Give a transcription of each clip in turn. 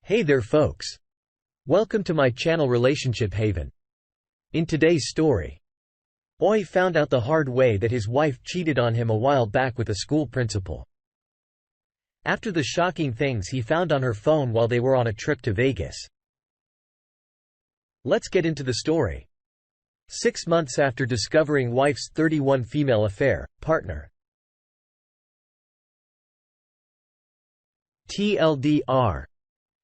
Hey there folks. Welcome to my channel Relationship Haven. In today's story, Oi found out the hard way that his wife cheated on him a while back with a school principal. After the shocking things he found on her phone while they were on a trip to Vegas. Let's get into the story. 6 months after discovering wife's 31 female affair, partner. TLDR.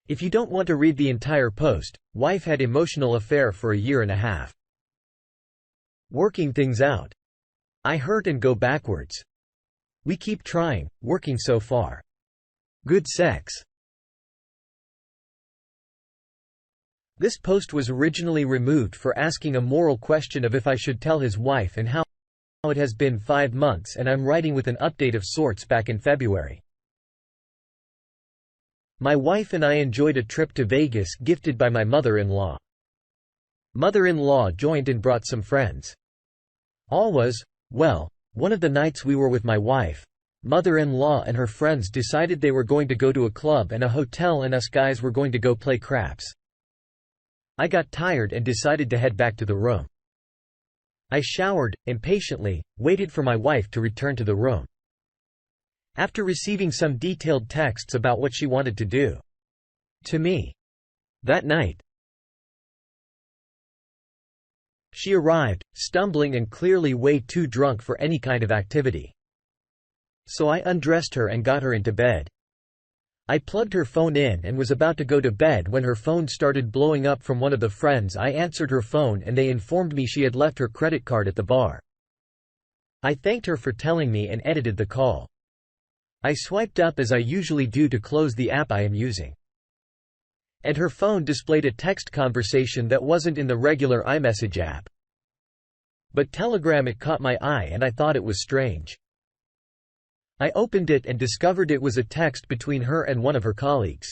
If you don't want to read the entire post, wife had emotional affair for a year and a half. Working things out. I hurt and go backwards. We keep trying, working so far. Good sex. This post was originally removed for asking a moral question of if I should tell his wife and how. It has been 5 months and I'm writing with an update of sorts back in February. My wife and I enjoyed a trip to Vegas gifted by my mother-in-law. Mother-in-law joined and brought some friends. All was well. One of the nights we were with my wife, mother-in-law and her friends decided they were going to go to a club and a hotel and us guys were going to go play craps. I got tired and decided to head back to the room. I showered, impatiently, waited for my wife to return to the room. After receiving some detailed texts about what she wanted to do to me that night, she arrived, stumbling and clearly way too drunk for any kind of activity. So I undressed her and got her into bed. I plugged her phone in and was about to go to bed when her phone started blowing up from one of the friends. I answered her phone and they informed me she had left her credit card at the bar. I thanked her for telling me and edited the call. I swiped up as I usually do to close the app I am using. And her phone displayed a text conversation that wasn't in the regular iMessage app. But Telegram. It caught my eye and I thought it was strange. I opened it and discovered it was a text between her and one of her colleagues.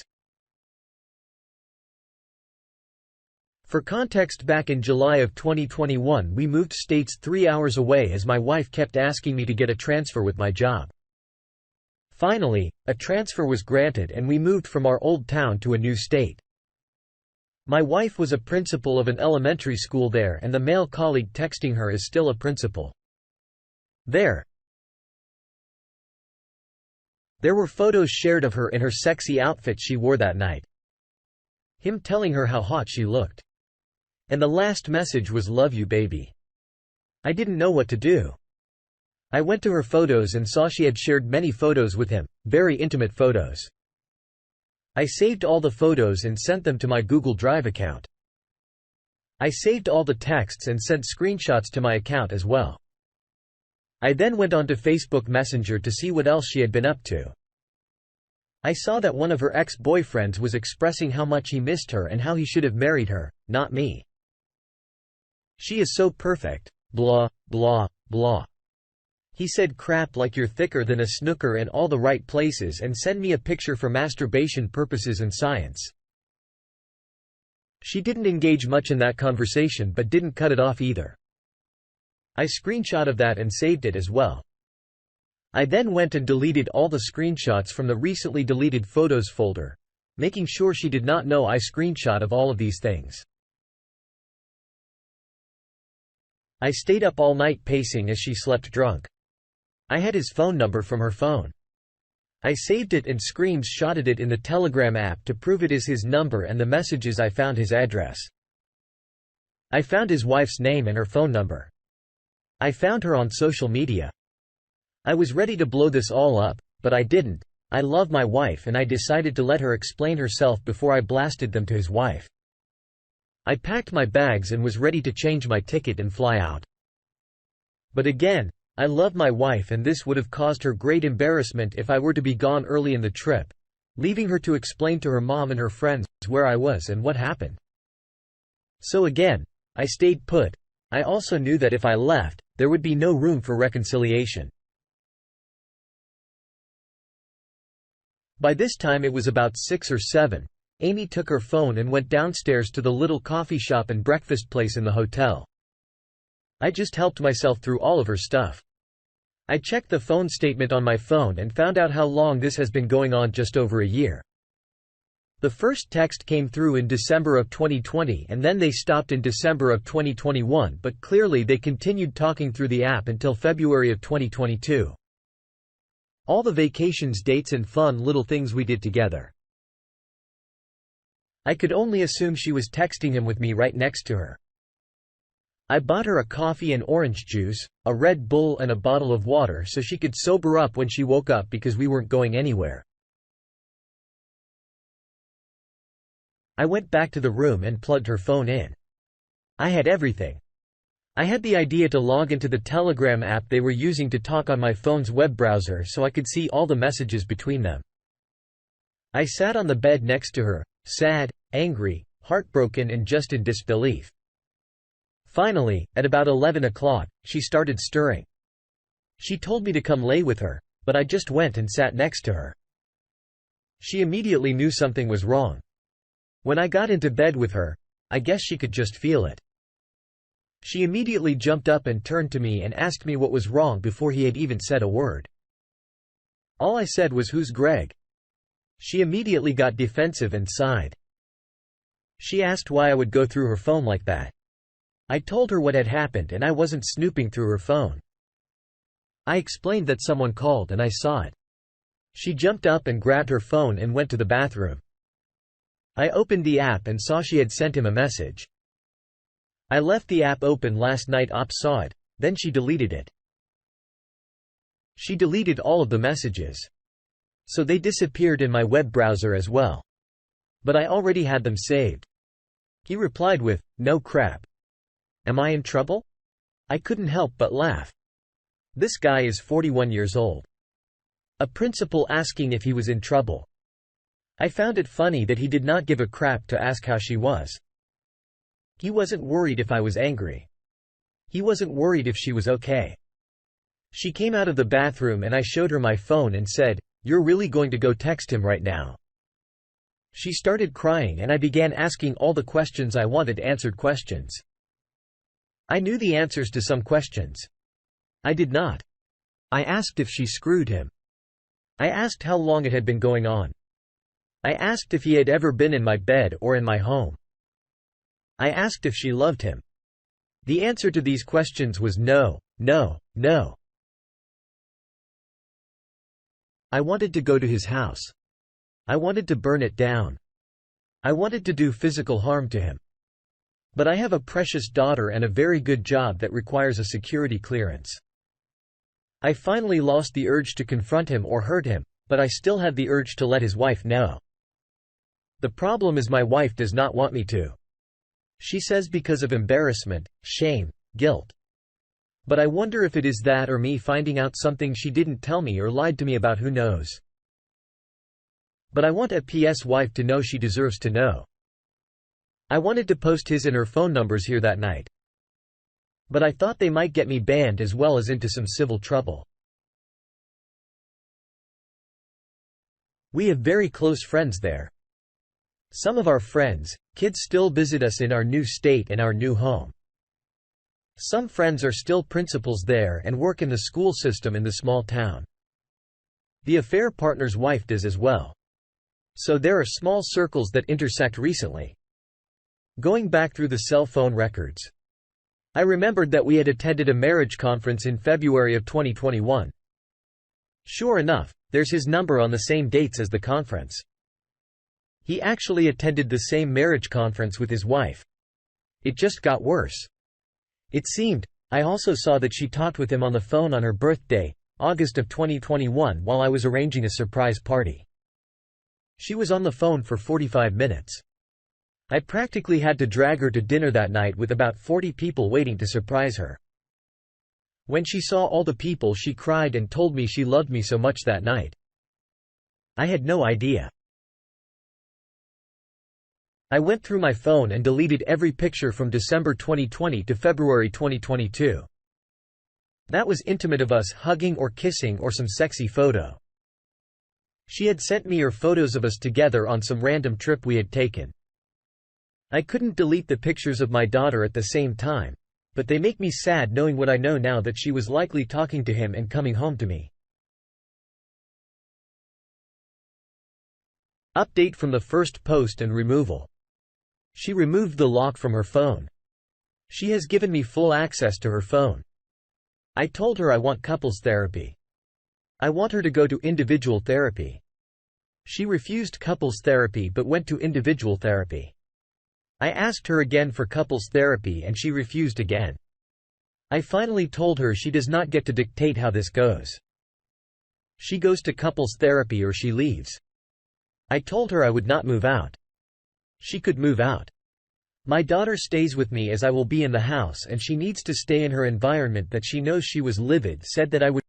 For context, back in July of 2021 we moved states 3 hours away as my wife kept asking me to get a transfer with my job. Finally, a transfer was granted and we moved from our old town to a new state. My wife was a principal of an elementary school there and the male colleague texting her is still a principal. There were photos shared of her in her sexy outfit she wore that night. Him telling her how hot she looked. And the last message was "Love you baby." I didn't know what to do. I went to her photos and saw she had shared many photos with him, very intimate photos. I saved all the photos and sent them to my Google Drive account. I saved all the texts and sent screenshots to my account as well. I then went on to Facebook Messenger to see what else she had been up to. I saw that one of her ex-boyfriends was expressing how much he missed her and how he should have married her, not me. She is so perfect, blah, blah, blah. He said crap like "you're thicker than a snooker" in all the right places and send me a picture for masturbation purposes and science. She didn't engage much in that conversation but didn't cut it off either. I screenshot of that and saved it as well. I then went and deleted all the screenshots from the recently deleted photos folder, making sure she did not know I screenshot of all of these things. I stayed up all night pacing as she slept drunk. I had his phone number from her phone. I saved it and screenshotted it in the Telegram app to prove it is his number and the messages. I found his address. I found his wife's name and her phone number. I found her on social media. I was ready to blow this all up, but I didn't. I love my wife and I decided to let her explain herself before I blasted them to his wife. I packed my bags and was ready to change my ticket and fly out. But again, I love my wife and this would have caused her great embarrassment if I were to be gone early in the trip, leaving her to explain to her mom and her friends where I was and what happened. So again, I stayed put. I also knew that if I left, there would be no room for reconciliation. By this time it was about 6 or 7. Amy took her phone and went downstairs to the little coffee shop and breakfast place in the hotel. I just helped myself through all of her stuff. I checked the phone statement on my phone and found out how long this has been going on, just over a year. The first text came through in December of 2020 and then they stopped in December of 2021, but clearly they continued talking through the app until February of 2022. All the vacations, dates and fun little things we did together. I could only assume she was texting him with me right next to her. I bought her a coffee and orange juice, a Red Bull and a bottle of water so she could sober up when she woke up because we weren't going anywhere. I went back to the room and plugged her phone in. I had everything. I had the idea to log into the Telegram app they were using to talk on my phone's web browser so I could see all the messages between them. I sat on the bed next to her, sad, angry, heartbroken and just in disbelief. Finally, at about 11 o'clock, she started stirring. She told me to come lay with her, but I just went and sat next to her. She immediately knew something was wrong. When I got into bed with her, I guess she could just feel it. She immediately jumped up and turned to me and asked me what was wrong before he had even said a word. All I said was, "Who's Greg?" She immediately got defensive and sighed. She asked why I would go through her phone like that. I told her what had happened and I wasn't snooping through her phone. I explained that someone called and I saw it. She jumped up and grabbed her phone and went to the bathroom. I opened the app and saw she had sent him a message. I left the app open last night. Ops saw it, then she deleted it. She deleted all of the messages. So they disappeared in my web browser as well. But I already had them saved. He replied with, "No crap. Am I in trouble?" I couldn't help but laugh. This guy is 41 years old. A principal asking if he was in trouble. I found it funny that he did not give a crap to ask how she was. He wasn't worried if I was angry. He wasn't worried if she was okay. She came out of the bathroom and I showed her my phone and said, "You're really going to go text him right now?" She started crying and I began asking all the questions I wanted answered questions. I knew the answers to some questions. I did not. I asked if she screwed him. I asked how long it had been going on. I asked if he had ever been in my bed or in my home. I asked if she loved him. The answer to these questions was no, no, no. I wanted to go to his house. I wanted to burn it down. I wanted to do physical harm to him. But I have a precious daughter and a very good job that requires a security clearance. I finally lost the urge to confront him or hurt him, but I still had the urge to let his wife know. The problem is my wife does not want me to. She says because of embarrassment, shame, guilt. But I wonder if it is that or me finding out something she didn't tell me or lied to me about, who knows. But I want a PS wife to know she deserves to know. I wanted to post his and her phone numbers here that night. But I thought they might get me banned as well as into some civil trouble. We have very close friends there. Some of our friends, kids still visit us in our new state and our new home. Some friends are still principals there and work in the school system in the small town. The affair partner's wife does as well. So there are small circles that intersect recently. Going back through the cell phone records, I remembered that we had attended a marriage conference in February of 2021. Sure enough, there's his number on the same dates as the conference. He actually attended the same marriage conference with his wife. It just got worse. It seemed, I also saw that she talked with him on the phone on her birthday, August of 2021, while I was arranging a surprise party. She was on the phone for 45 minutes. I practically had to drag her to dinner that night with about 40 people waiting to surprise her. When she saw all the people, she cried and told me she loved me so much that night. I had no idea. I went through my phone and deleted every picture from December 2020 to February 2022. That was intimate of us hugging or kissing or some sexy photo. She had sent me her photos of us together on some random trip we had taken. I couldn't delete the pictures of my daughter at the same time, but they make me sad knowing what I know now, that she was likely talking to him and coming home to me. Update from the first post and removal. She removed the lock from her phone. She has given me full access to her phone. I told her I want couples therapy. I want her to go to individual therapy. She refused couples therapy but went to individual therapy. I asked her again for couples therapy and she refused again. I finally told her she does not get to dictate how this goes. She goes to couples therapy or she leaves. I told her I would not move out. She could move out. My daughter stays with me as I will be in the house and she needs to stay in her environment that she knows. She was livid, said that I would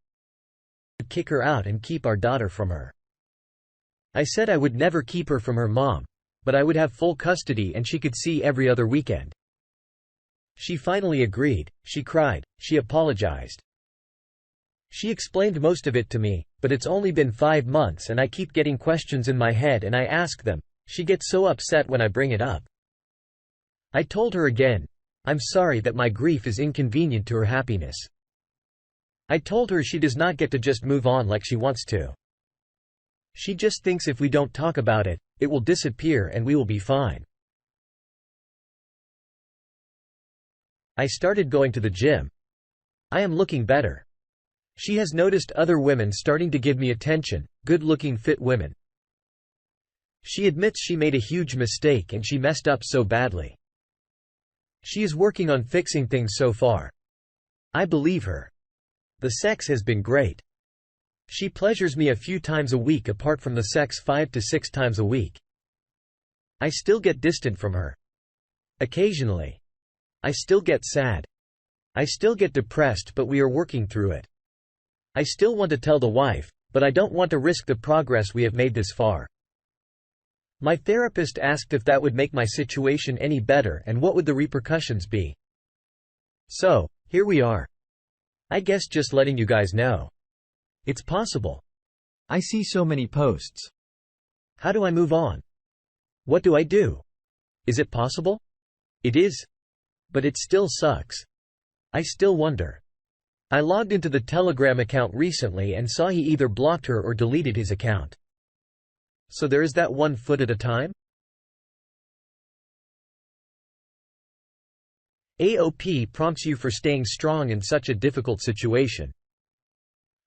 kick her out and keep our daughter from her. I said I would never keep her from her mom, but I would have full custody and she could see every other weekend. She finally agreed. She cried. She apologized. She explained most of it to me, but it's only been 5 months and I keep getting questions in my head and I ask them. She gets so upset when I bring it up. I told her again, I'm sorry that my grief is inconvenient to her happiness. I told her she does not get to just move on like she wants to. She just thinks if we don't talk about it, it will disappear and we will be fine. I started going to the gym. I am looking better. She has noticed other women starting to give me attention, good-looking fit women. She admits she made a huge mistake and she messed up so badly. She is working on fixing things so far. I believe her. The sex has been great. She pleasures me a few times a week apart from the sex 5 to 6 times a week. I still get distant from her. Occasionally. I still get sad. I still get depressed, but we are working through it. I still want to tell the wife, but I don't want to risk the progress we have made this far. My therapist asked if that would make my situation any better and what would the repercussions be. So, here we are. I guess just letting you guys know. It's possible. I see so many posts. How do I move on? What do I do? Is it possible? It is. But it still sucks. I still wonder. I logged into the Telegram account recently and saw he either blocked her or deleted his account. So there is that 1 foot at a time? AOP prompts you for staying strong in such a difficult situation.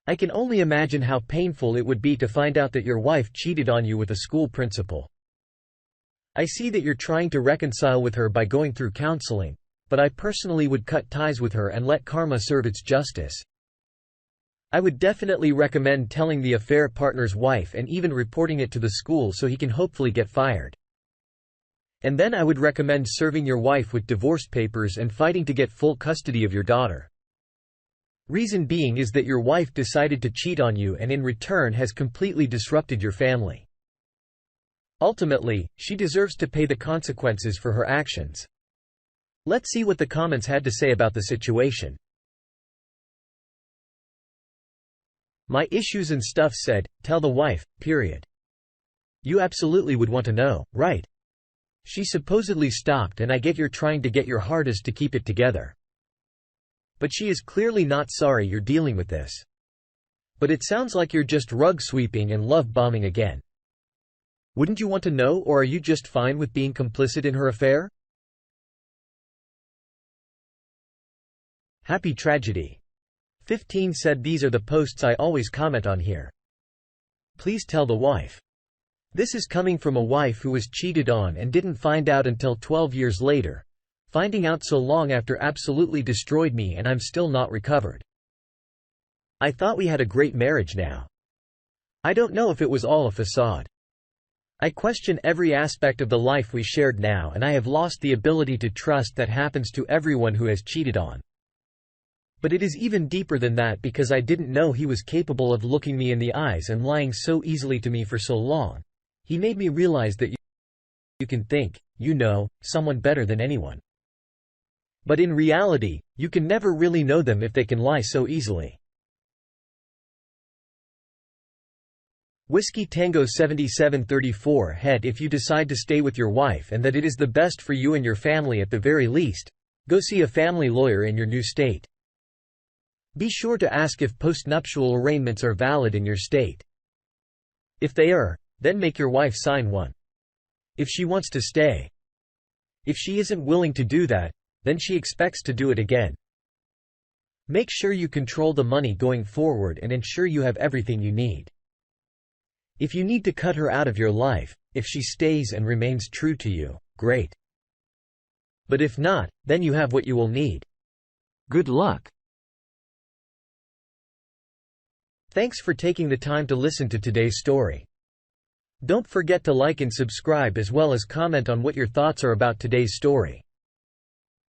I can only imagine how painful it would be to find out that your wife cheated on you with a school principal. I see that you're trying to reconcile with her by going through counseling, but I personally would cut ties with her and let karma serve its justice. I would definitely recommend telling the affair partner's wife and even reporting it to the school so he can hopefully get fired. And then I would recommend serving your wife with divorce papers and fighting to get full custody of your daughter. Reason being is that your wife decided to cheat on you and in return has completely disrupted your family. Ultimately, she deserves to pay the consequences for her actions. Let's see what the comments had to say about the situation. My issues and stuff said, tell the wife, period. You absolutely would want to know, right? She supposedly stopped and I get you're trying to get your hardest to keep it together. But she is clearly not sorry you're dealing with this. But it sounds like you're just rug sweeping and love bombing again. Wouldn't you want to know, or are you just fine with being complicit in her affair? Happy tragedy. 15 said these are the posts I always comment on here. Please tell the wife. This is coming from a wife who was cheated on and didn't find out until 12 years later. Finding out so long after absolutely destroyed me and I'm still not recovered. I thought we had a great marriage now. I don't know if it was all a facade. I question every aspect of the life we shared now and I have lost the ability to trust. That happens to everyone who has cheated on. But it is even deeper than that because I didn't know he was capable of looking me in the eyes and lying so easily to me for so long. He made me realize that you can think, you know, someone better than anyone. But in reality, you can never really know them if they can lie so easily. Whiskey Tango 7734 Head. If you decide to stay with your wife and that it is the best for you and your family at the very least, go see a family lawyer in your new state. Be sure to ask if postnuptial arrangements are valid in your state. If they are, Then make your wife sign one. If she wants to stay. If she isn't willing to do that, then she expects to do it again. Make sure you control the money going forward and ensure you have everything you need. If you need to cut her out of your life, if she stays and remains true to you, great. But if not, then you have what you will need. Good luck. Thanks for taking the time to listen to today's story. Don't forget to like and subscribe as well as comment on what your thoughts are about today's story.